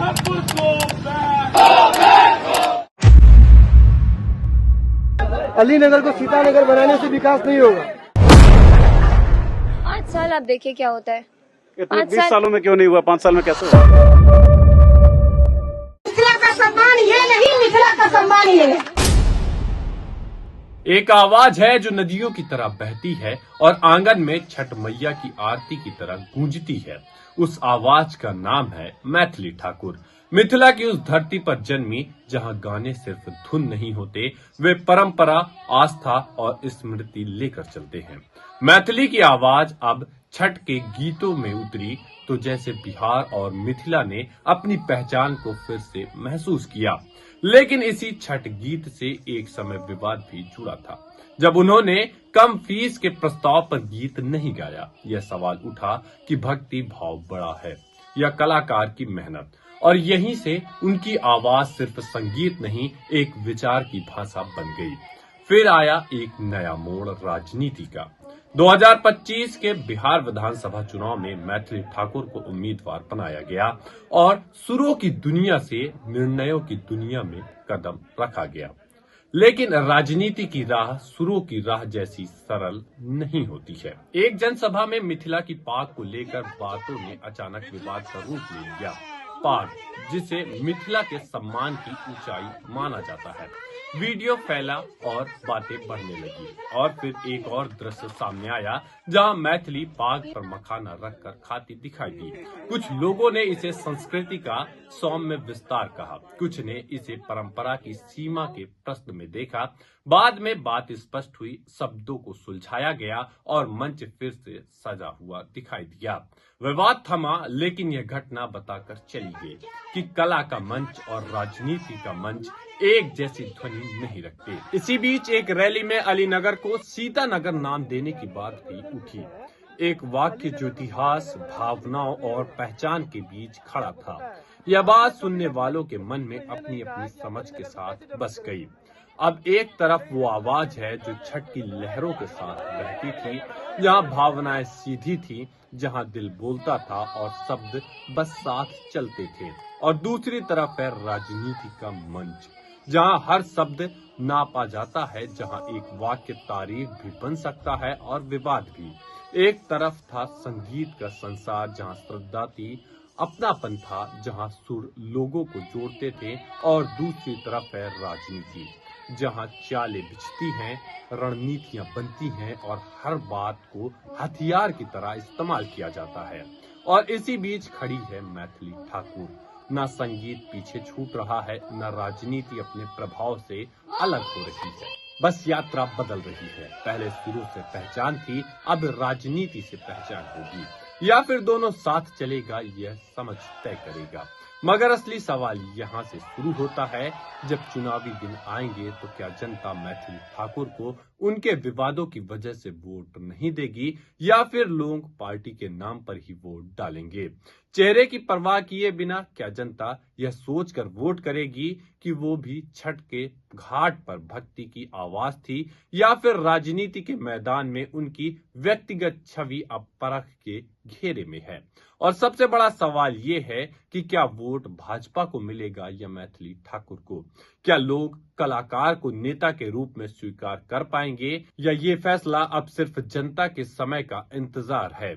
ठाकुर को अलीनगर को सीतानगर बनाने से विकास नहीं होगा। 5 साल आप देखिए क्या होता है। 20 सालों में क्यों नहीं हुआ, 5 साल में कैसे हुआ? मिथिला का सम्मान ये नहीं, मिथिला का सम्मान ये है। एक आवाज है जो नदियों की तरह बहती है और आंगन में छठ मैया की आरती की तरह गूंजती है। उस आवाज का नाम है मैथिली ठाकुर। मिथिला की उस धरती पर जन्मी जहां गाने सिर्फ धुन नहीं होते, वे परंपरा, आस्था और स्मृति लेकर चलते हैं। मैथिली की आवाज अब छठ के गीतों में उतरी तो जैसे बिहार और मिथिला ने अपनी पहचान को फिर से महसूस किया। लेकिन इसी छठ गीत से एक समय विवाद भी जुड़ा था, जब उन्होंने कम फीस के प्रस्ताव पर गीत नहीं गाया। यह सवाल उठा कि भक्ति भाव बड़ा है या कलाकार की मेहनत, और यहीं से उनकी आवाज सिर्फ संगीत नहीं, एक विचार की भाषा बन गई। फिर आया एक नया मोड़ राजनीति का। 2025 के बिहार विधानसभा चुनाव में मैथिली ठाकुर को उम्मीदवार बनाया गया और सुरों की दुनिया से निर्णयों की दुनिया में कदम रखा गया। लेकिन राजनीति की राह सुरों की राह जैसी सरल नहीं होती है। एक जनसभा में मिथिला की पाग को लेकर बातों ने अचानक विवाद का रूप ले लिया। पाग, जिसे मिथिला के सम्मान की ऊंचाई माना जाता है, वीडियो फैला और बातें बढ़ने लगी। और फिर एक और दृश्य सामने आया जहां मैथिली पाग पर मखाना रखकर खाती दिखाई दी। कुछ लोगों ने इसे संस्कृति का सौम्य विस्तार कहा, कुछ ने इसे परंपरा की सीमा के प्रश्न में देखा। बाद में बात स्पष्ट हुई, शब्दों को सुलझाया गया और मंच फिर से सजा हुआ दिखाई दिया। विवाद थमा, लेकिन यह घटना बताकर चली गई कि कला का मंच और राजनीति का मंच एक जैसी ध्वनि नहीं रखते। इसी बीच एक रैली में अलीनगर को सीतानगर नाम देने की बात भी उठी। एक वाक्य जो इतिहास, भावनाओं और पहचान के बीच खड़ा था। यह बात सुनने वालों के मन में अपनी अपनी समझ के साथ बस गई। अब एक तरफ वो आवाज है जो छठ की लहरों के साथ बहती थी, जहां भावनाएं सीधी थी, जहां दिल बोलता था और शब्द बस साथ चलते थे। और दूसरी तरफ है राजनीति का मंच, जहां हर शब्द नापा जाता है, जहां एक वाक्य तारीफ भी बन सकता है और विवाद भी। एक तरफ था संगीत का संसार, जहां श्रद्धा थी, अपनापन था, जहां सुर लोगों को जोड़ते थे, और दूसरी तरफ है राजनीति, जहां चालें बिछती हैं, रणनीतियां बनती हैं और हर बात को हथियार की तरह इस्तेमाल किया जाता है। और इसी बीच खड़ी है मैथिली ठाकुर। न संगीत पीछे छूट रहा है, न राजनीति अपने प्रभाव से अलग हो रही है। बस यात्रा बदल रही है। पहले शुरू से पहचान थी, अब राजनीति से पहचान होगी, या फिर दोनों साथ चलेगा, यह समझ तय करेगा। मगर असली सवाल यहाँ से शुरू होता है, जब चुनावी दिन आएंगे तो क्या जनता मैथिली ठाकुर को उनके विवादों की वजह से वोट नहीं देगी, या फिर लोग पार्टी के नाम पर ही वोट डालेंगे। चेहरे की परवाह किए बिना क्या जनता यह सोचकर वोट करेगी कि वो भी छठ के घाट पर भक्ति की आवाज थी, या फिर राजनीति के मैदान में उनकी व्यक्तिगत छवि अब परख के घेरे में है। और सबसे बड़ा सवाल ये है कि क्या वोट भाजपा को मिलेगा या मैथिली ठाकुर को? क्या लोग कलाकार को नेता के रूप में स्वीकार कर पाएंगे, या ये फैसला अब सिर्फ जनता के समय का इंतजार है?